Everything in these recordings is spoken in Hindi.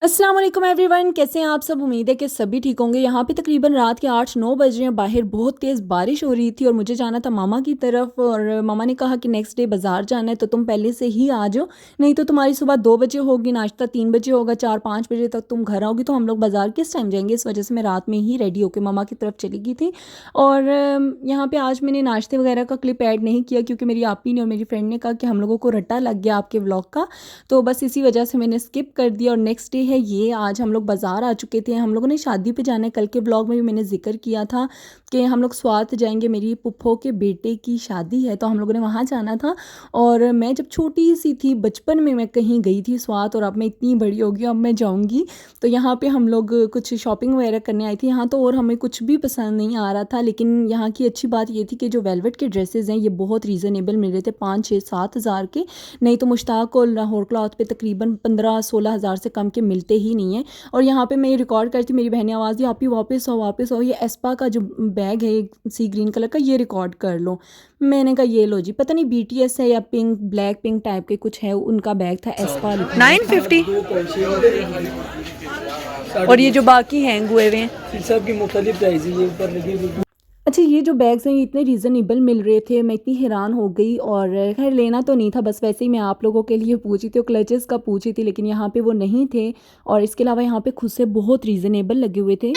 अस्सलाम वालेकुम एवरीवन, कैसे हैं आप सब। उम्मीद है कि सभी ठीक होंगे। यहाँ पे तकरीबन रात के 8-9 बज रहे हैं। बाहर बहुत तेज़ बारिश हो रही थी और मुझे जाना था मामा की तरफ और मामा ने कहा कि नेक्स्ट डे बाज़ार जाना है तो तुम पहले से ही आ जाओ, नहीं तो तुम्हारी सुबह 2 बजे होगी, नाश्ता 3 बजे होगा, 4-5 बजे तक तुम घर आओगी तो हम लोग बाज़ार किस टाइम जाएंगे। इस वजह से मैं रात में ही रेडी होकर मामा की तरफ चली गई थी। और यहाँ पर आज मैंने नाश्ते वगैरह का क्लिप ऐड नहीं किया क्योंकि मेरी आपी ने और मेरी फ्रेंड ने कहा कि हम लोगों को रट्टा लग गया आपके व्लॉग का, तो बस इसी वजह से मैंने स्किप कर दिया। और नेक्स्ट डे है ये, आज हम लोग बाज़ार आ चुके थे। हम लोगों ने शादी पे जाना है, कल के व्लॉग में भी मैंने ज़िक्र किया था कि हम लोग स्वात जाएंगे, मेरी पुप्पो के बेटे की शादी है तो हम लोगों ने वहाँ जाना था। और मैं जब छोटी सी थी बचपन में मैं कहीं गई थी स्वात, और अब मैं इतनी बड़ी हो गई अब मैं जाऊँगी। तो यहाँ पे हम लोग कुछ शॉपिंग वगैरह करने आई थी यहाँ तो, और हमें कुछ भी पसंद नहीं आ रहा था। लेकिन यहाँ की अच्छी बात ये थी कि जो वेलवेट के ड्रेसेस हैं ये बहुत रीज़नेबल मिल रहे थे, 5-6-7 हज़ार के। नहीं तो मुश्ताक और लाहौर क्लॉथ पे तकरीबन 15-16 हज़ार से कम के मिलते ही नहीं हैं। और यहाँ पे मैं रिकॉर्ड करती, मेरी बहन ने आवाज़ दी आप ही वापस आओ वापस आओ, ये एस्पा का जो बैग है सी ग्रीन कलर का ये रिकॉर्ड कर लो। मैंने कहा ये लो जी, पता नहीं बीटीएस है या पिंक ब्लैक पिंक टाइप के कुछ है, उनका बैग था, एस्पा लिखा 950। और ये जो बाकी हैंग हुए हुए हैं सबकी मुख्तलिफ प्राइस है, ये ऊपर लगी हुई। अच्छा, ये जो बैग्स हैं ये इतने रीज़नेबल मिल रहे थे, मैं इतनी हैरान हो गई। और खैर लेना तो नहीं था, बस वैसे ही मैं आप लोगों के लिए पूछी थी और क्लचेस का पूछी थी, लेकिन यहाँ पे वो नहीं थे। और इसके अलावा यहाँ पे खुद से बहुत रीज़नेबल लगे हुए थे।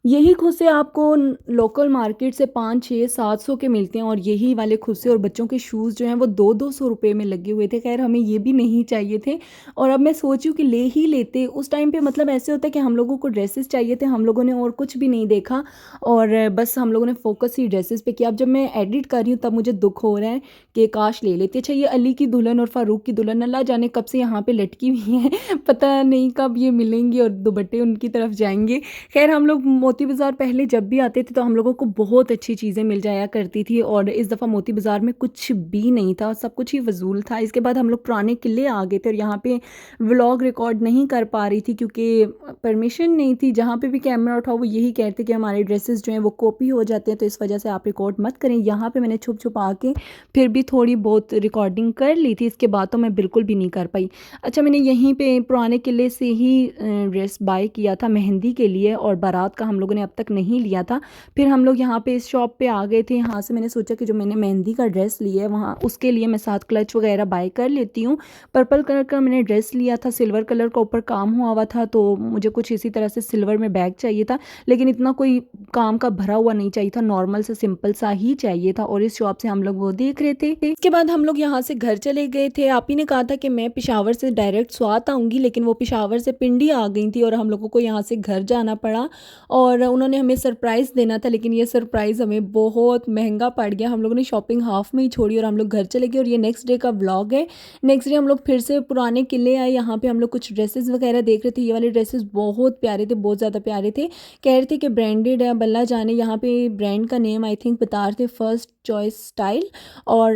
यही खुद से आपको लोकल मार्केट से 500-600-700 के मिलते हैं, और यही वाले खुद से और बच्चों के शूज़ जो हैं वो 200-200 रुपये में लगे हुए थे। खैर हमें ये भी नहीं चाहिए थे, और अब मैं सोची हूँ कि ले ही लेते। उस टाइम पे मतलब ऐसे होता है कि हम लोगों को ड्रेसेस चाहिए थे, हम लोगों ने और कुछ भी नहीं देखा, और बस हम लोगों ने फोकस ही ड्रेसेस पे किया। अब जब मैं एडिट कर रही हूँ तब मुझे दुख हो रहा है कि काश ले लेती। अच्छा, ये अली की दुल्हन और फ़ारूक की दुल्हन अल्लाह जाने कब से यहाँ पे लटकी हुई हैं पता नहीं कब ये मिलेंगी और दुपट्टे उनकी तरफ जाएंगे। खैर हम लोग मोती बाज़ार पहले जब भी आते थे तो हम लोगों को बहुत अच्छी चीज़ें मिल जाया करती थी, और इस दफ़ा मोती बाज़ार में कुछ भी नहीं था, सब कुछ ही फजूल था। इसके बाद हम लोग पुराने किले आ गए थे, और यहाँ पे व्लॉग रिकॉर्ड नहीं कर पा रही थी क्योंकि परमिशन नहीं थी। जहाँ पे भी कैमरा उठाओ वो यही कहते कि हमारे ड्रेसेस जो हैं वो कॉपी हो जाते हैं, तो इस वजह से आप रिकॉर्ड मत करें। यहाँ पर मैंने छुप छुपा के फिर भी थोड़ी बहुत रिकॉर्डिंग कर ली थी, इसके बाद तो मैं बिल्कुल भी नहीं कर पाई। अच्छा, मैंने यहीं पे पुराने किले से ही ड्रेस बाय किया था मेहंदी के लिए, और बारात का हम लोगों ने अब तक नहीं लिया था। फिर हम लोग यहाँ पे इस शॉप पे आ गए थे। यहाँ से मैंने सोचा कि जो मैंने मेहंदी का ड्रेस लिया है वहाँ उसके लिए मैं साथ क्लच वगैरह बाय कर लेती हूँ। पर्पल कलर का मैंने ड्रेस लिया था, सिल्वर कलर का ऊपर काम हुआ था, तो मुझे कुछ इसी तरह से सिल्वर में बैग चाहिए था, लेकिन इतना कोई काम का भरा हुआ नहीं चाहिए था, नॉर्मल से सिंपल सा ही चाहिए था। और इस शॉप से हम लोग वो देख रहे थे। इसके बाद हम लोग यहाँ से घर चले गए थे। आप ही ने कहा था कि मैं पेशावर से डायरेक्ट स्वात आऊँगी, लेकिन वो पेशावर से पिंडी आ गई थी और हम लोगों को यहाँ से घर जाना पड़ा, और उन्होंने हमें सरप्राइज़ देना था, लेकिन ये सरप्राइज़ हमें बहुत महंगा पड़ गया। हम लोगों ने शॉपिंग हाफ में ही छोड़ी और हम लोग घर चले गए। और ये नेक्स्ट डे का व्लॉग है। नेक्स्ट डे हम लोग फिर से पुराने किले आए, यहाँ पे हम लोग कुछ ड्रेसेस वगैरह देख रहे थे। ये वाले ड्रेसेस बहुत प्यारे थे, बहुत ज़्यादा प्यारे थे। कह रहे थे कि ब्रांडेड है, बल्ला जाने। यहाँ पे ब्रांड का नेम आई थिंक बता रहे थे, फर्स्ट चॉइस स्टाइल। और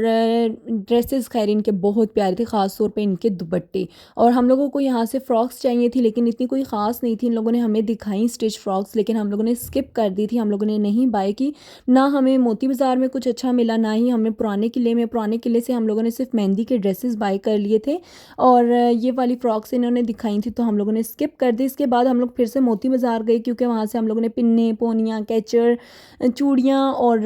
ड्रेसेस खैर इनके बहुत प्यारे थे, ख़ास तौर पे इनके दुपट्टे। और हम लोगों को यहाँ से फ़्रॉक्स चाहिए थी, लेकिन इतनी कोई ख़ास नहीं थी। इन लोगों ने हमें दिखाई स्टिच फ़्रॉक्स, लेकिन हम लोगों ने स्किप कर दी थी, हम लोगों ने नहीं बाय की। ना हमें मोती बाज़ार में कुछ अच्छा मिला, ना ही हमें पुराने किले में। पुराने किले से हम लोगों ने सिर्फ मेहंदी के ड्रेसेस बाय कर लिए थे, और ये वाली फ़्रॉक्स इन्होंने दिखाई थी तो हम लोगों ने स्किप कर दी। इसके बाद हम लोग फिर से मोती बाज़ार गए, क्योंकि वहाँ से हम लोगों ने पिन्ने, पोनियाँ, कैचर, चूड़ियाँ और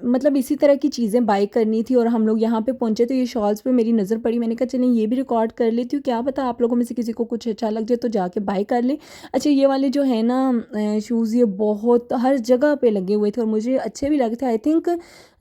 मतलब इसी तरह की चीज़ें बाय करनी थी। और हम लोग यहाँ पे पहुँचे तो ये शॉल्स पे मेरी नज़र पड़ी, मैंने कहा चलें ये भी रिकॉर्ड कर लेती हूँ, क्या पता आप लोगों में से किसी को कुछ अच्छा लग जाए तो जाके बाय कर ले। अच्छा, ये वाले जो है ना शूज़, ये बहुत हर जगह पे लगे हुए थे और मुझे अच्छे भी लगे थे। आई थिंक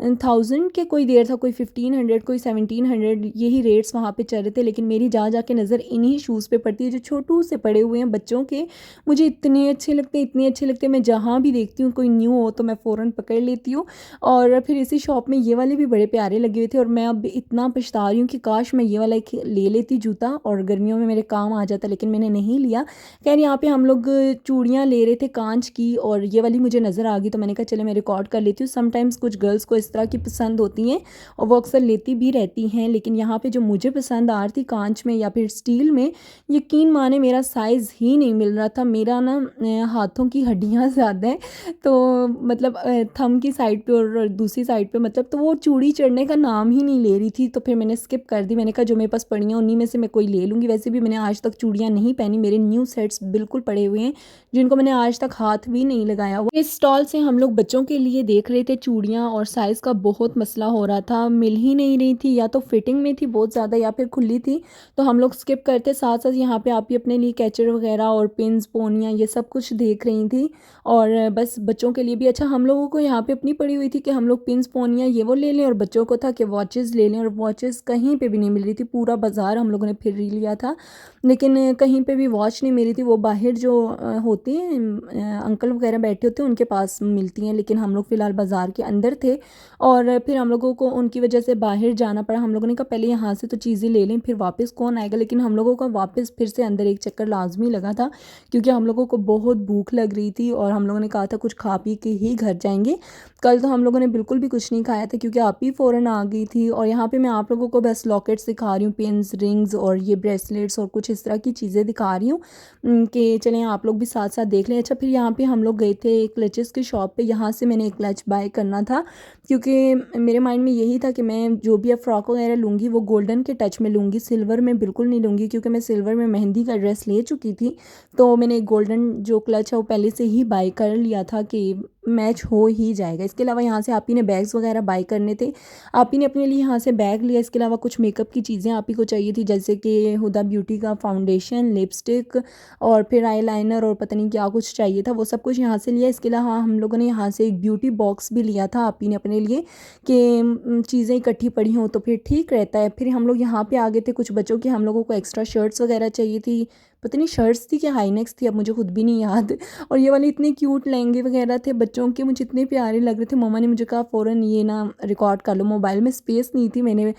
1000 के कोई देर था, कोई 1500, कोई 1700, यही रेट्स वहाँ पे चल रहे थे। लेकिन मेरी जा जाके नज़र इन्हीं शूज़ पे पड़ती है जो छोटू से पड़े हुए हैं बच्चों के। मुझे इतने अच्छे लगते हैं, इतने अच्छे लगते हैं। मैं जहाँ भी देखती हूँ कोई न्यू हो तो मैं फ़ौरन पकड़ लेती हूँ। और फिर इसी शॉप में ये वाले भी बड़े प्यारे लगे हुए थे, और मैं अब इतना पछता रही हूँ कि काश मैं ये वाला एक ले लेती जूता, और गर्मियों में मेरे काम आ जाता, लेकिन मैंने नहीं लिया। खैर यहाँ पे हम लोग चूड़ियाँ ले रहे थे कांच की, और ये वाली मुझे नज़र आ गई, तो मैंने कहा चले मैं रिकॉर्ड कर लेती हूँ। समटाइम्स कुछ गर्ल्स को इस तरह की पसंद होती हैं और वो अक्सर लेती भी रहती हैं, लेकिन यहाँ पे जो मुझे पसंद आ रही थी कांच में या फिर स्टील में, यकीन माने मेरा साइज़ ही नहीं मिल रहा था। मेरा ना हाथों की हड्डियाँ ज़्यादा हैं, तो मतलब थंब की साइड पे और दूसरी साइड पे, मतलब तो वो चूड़ी चढ़ने का नाम ही नहीं ले रही थी। तो फिर मैंने स्किप कर दी। मैंने कहा जो मेरे पास पड़ी हैं उन्हीं में से मैं कोई ले लूँगी। वैसे भी मैंने आज तक चूड़ियाँ नहीं पहनी, मेरे न्यू सेट्स बिल्कुल पड़े हुए हैं जिनको मैंने आज तक हाथ भी नहीं लगाया हुआ। इस स्टॉल से हम लोग बच्चों के लिए देख रहे थे चूड़ियाँ, और साइज़ का बहुत मसला हो रहा था, मिल ही नहीं रही थी, या तो फिटिंग में थी बहुत ज़्यादा या फिर खुली थी। तो हम लोग स्किप करते, साथ साथ यहाँ पे आप ही अपने लिए कैचर वगैरह और पिन्स पोनियाँ ये सब कुछ देख रही थी। और बस बच्चों के लिए भी अच्छा, हम लोगों को यहाँ पे अपनी पड़ी हुई थी कि हम लोग पिन्स पोनियाँ ये वो ले लें, और बच्चों को था कि वॉचेस ले लें, और वॉचेस कहीं पे भी नहीं मिल रही थी। पूरा बाज़ार हम लोगों ने फिर ही लिया था, लेकिन कहीं पे भी वॉच नहीं मिली थी। वो बाहर जो होती हैं अंकल वगैरह बैठे होते हैं उनके पास मिलती हैं, लेकिन हम लोग फ़िलहाल बाज़ार के अंदर थे और फिर हम लोगों को उनकी वजह से बाहर जाना पड़ा। हम लोगों ने कहा पहले यहाँ से तो चीज़ें ले लें, फिर वापस कौन आएगा, लेकिन हम लोगों का वापस फिर से अंदर एक चक्कर लाजमी लगा था, क्योंकि हम लोगों को बहुत भूख लग रही थी और हम लोगों ने कहा था कुछ खा पी के ही घर जाएंगे। कल तो हम लोगों ने बिल्कुल भी कुछ नहीं खाया था, क्योंकि आप ही फ़ौरन आ गई थी। और यहाँ पे मैं आप लोगों को बस लॉकेट्स दिखा रही हूँ, पिन्स, रिंग्स और ये ब्रेसलेट्स और कुछ इस तरह की चीज़ें दिखा रही हूँ कि चलें आप लोग भी साथ साथ देख लें। अच्छा, फिर यहाँ पे हम लोग गए थे क्लचेस की शॉप पे, यहाँ से मैंने एक क्लच बाय करना था, क्योंकि मेरे माइंड में यही था कि मैं जो भी अब फ्रॉक वगैरह लूँगी वो गोल्डन के टच में लूँगी, सिल्वर में बिल्कुल नहीं लूँगी, क्योंकि मैं सिल्वर में मेहंदी का ड्रेस ले चुकी थी। तो मैंने गोल्डन जो क्लच है वो पहले से ही बाय कर लिया था कि मैच हो ही जाएगा। इसके अलावा यहाँ से आप ही ने बैग्स वगैरह बाय करने थे, आप ही ने अपने लिए यहाँ से बैग लिया। इसके अलावा कुछ मेकअप की चीज़ें आप ही को चाहिए थी, जैसे कि हुदा ब्यूटी का फाउंडेशन, लिपस्टिक और फिर आईलाइनर और पता नहीं क्या कुछ चाहिए था, वो सब कुछ यहाँ से लिया। इसके अलावा हम लोगों ने यहाँ से एक ब्यूटी बॉक्स भी लिया था आप ही ने अपने लिए, कि चीज़ें इकट्ठी पड़ी हों तो फिर ठीक रहता है। फिर हम लोग यहाँ पे आ गए थे कुछ बच्चों की, हम लोगों को एक्स्ट्रा शर्ट्स वगैरह चाहिए थी, पता नहीं शर्ट्स थी कि हाईनेक्स थी, अब मुझे खुद भी नहीं याद। और ये वाले इतने क्यूट लहंगे वगैरह थे बच्चों के, मुझे इतने प्यारे लग रहे थे। मम्मा ने मुझे कहा फ़ौरन ये ना रिकॉर्ड कर लो, मोबाइल में स्पेस नहीं थी, मैंने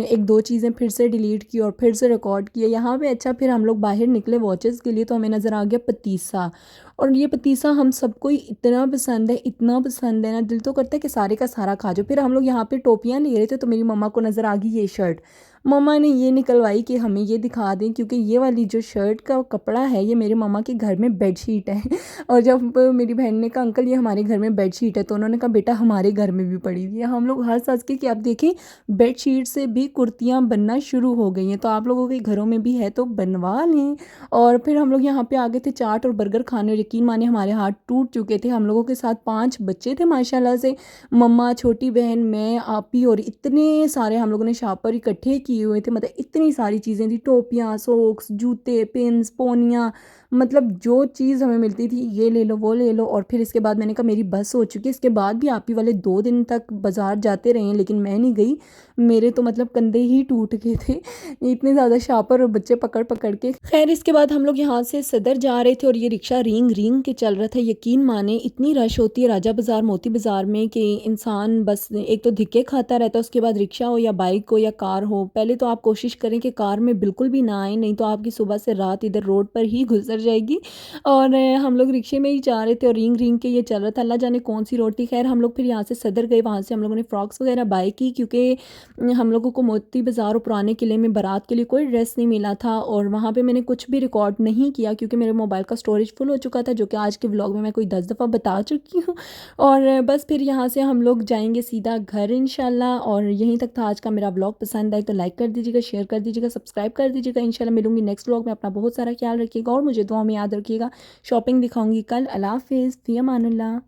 एक दो चीज़ें फिर से डिलीट की और फिर से रिकॉर्ड किया यहाँ पे। अच्छा, फिर हम लोग बाहर निकले वॉचेस के लिए, तो हमें नज़र आ गया पतीसा, और ये पतीसा हम सबको इतना पसंद है, इतना पसंद है ना, दिल तो करता है कि सारे का सारा खा जाओ। फिर हम लोग यहाँ पे टोपियाँ ले रहे थे, तो मेरी मम्मा को नज़र आ गई ये शर्ट, मम्मा ने ये निकलवाई कि हमें ये दिखा दें, क्योंकि ये वाली जो शर्ट का कपड़ा है ये मेरे मम्मा के घर में बेडशीट है। और जब मेरी बहन ने कहा अंकल ये हमारे घर में बेडशीट है, तो उन्होंने कहा बेटा हमारे घर में भी पड़ी हुई है। हम लोग हर सच के कि आप देखें बेडशीट से भी कुर्तियाँ बनना शुरू हो गई हैं, तो आप लोगों के घरों में भी है तो बनवा लें। और फिर हम लोग यहाँ पे आ गए थे चाट और बर्गर खाने, और यकीन माने हमारे हाथ टूट चुके थे। हम लोगों के साथ 5 बच्चे थे माशाल्लाह से, मम्मा, छोटी बहन, मैं, आप ही, और इतने सारे हम लोगों ने शॉपर इकट्ठे किए हुए थे, मतलब इतनी सारी चीज़ें थी, टोपियाँ, सॉक्स, जूते, पिन्स, पोनियाँ, मतलब जो चीज़ हमें मिलती थी ये ले लो वो ले लो। और फिर इसके बाद मैंने कहा मेरी बस हो चुकी है, इसके बाद भी आप ही वाले 2 दिन तक बाज़ार जाते रहे, लेकिन मैं नहीं गई, मेरे तो मतलब कंधे ही टूट गए थे, इतने ज़्यादा शॉपर और बच्चे पकड़ पकड़ के। खैर इसके बाद हम लोग यहाँ से सदर जा रहे थे और ये रिक्शा रींग रींग के चल रहा था। यकीन माने इतनी रश होती है राजा बाज़ार, मोती बाज़ार में कि इंसान बस एक तो धिक्के खाता रहता है, उसके बाद रिक्शा हो या बाइक हो या कार हो। पहले तो आप कोशिश करें कि कार में बिल्कुल भी ना आए, नहीं तो आपकी सुबह से रात इधर रोड पर ही गुजर जाएगी। और हम लोग रिक्शे में ही जा रहे थे और रिंग रिंग के ये चल रहा था, अल्लाह जाने कौन सी रोड थी। खैर हम लोग फिर यहाँ से सदर गए, वहाँ से हम लोगों ने फ्रॉक्स वगैरह बाय की, क्योंकि हम लोगों को मोती बाज़ार और पुराने किले में बारात के लिए कोई ड्रेस नहीं मिला था। और वहाँ पे मैंने कुछ भी रिकॉर्ड नहीं किया, क्योंकि मेरे मोबाइल का स्टोरेज फुल हो चुका था, जो कि आज के व्लॉग में मैं कोई 10 दफ़ा बता चुकी हूँ। और बस फिर यहाँ से हम लोग जाएंगे सीधा घर इंशाल्लाह। और यहीं तक था आज का मेरा व्लॉग। पसंद आए तो लाइक कर दीजिएगा, शेयर कर दीजिएगा, सब्सक्राइब कर दीजिएगा। इंशाल्लाह मिलूंगी नेक्स्ट व्लॉग में। अपना बहुत सारा ख्याल रखिएगा और मुझे दुआ में याद रखिएगा। शॉपिंग दिखाऊंगी कल। अल्लाह हाफिज़, फ़ी अमानुल्लाह।